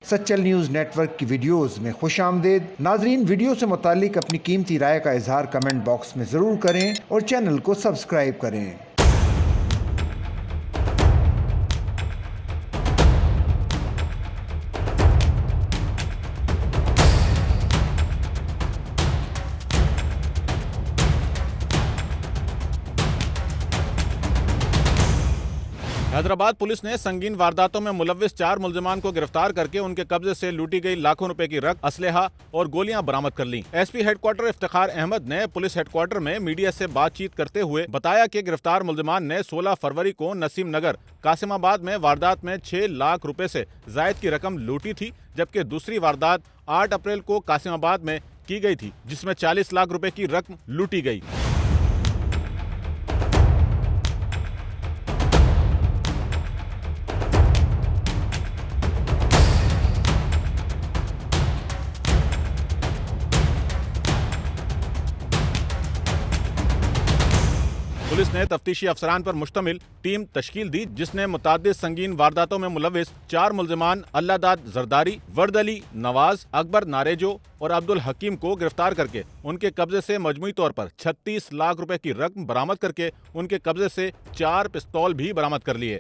Sachal news network की videos में खुशामदीद। नाजरीन, वीडियो से मुतालिक अपनी कीमती राय का इजहार कमेंट बॉक्स में ज़रूर करें और चैनल को सब्सक्राइब करें। हैदराबाद पुलिस ने संगीन वारदातों में मुलव्विस 4 मुल्जिमान को गिरफ्तार करके उनके कब्जे से लूटी गई लाखों रुपए की रकम, असलहा और गोलियां बरामद कर ली। एसपी हेडक्वार्टर इफ्तिखार अहमद ने पुलिस हेडक्वार्टर में मीडिया से बातचीत करते हुए बताया कि गिरफ्तार मुल्जिमान ने 16 फरवरी को नसीम नगर कासिमाबाद में वारदात में 6 लाख रुपए से जायद की रकम लूटी थी, जबकि दूसरी वारदात 8 अप्रैल को कासिमाबाद में की गई थी, जिसमें 40 लाख रुपए की रकम लूटी गई। पुलिस ने तफ्तीशी अफसरान पर मुश्तमिल टीम तश्कील दी, जिसने मुताद्दिद संगीन वारदातों में मुलव्विस 4 मुल्जिमान अल्लादाद जरदारी, वर्द अली, नवाज, अकबर नारेजो और अब्दुल हकीम को गिरफ्तार करके उनके कब्जे से मजमूई तौर पर 36 लाख रुपए की रकम बरामद करके उनके कब्जे से 4 पिस्तौल भी बरामद कर लिए।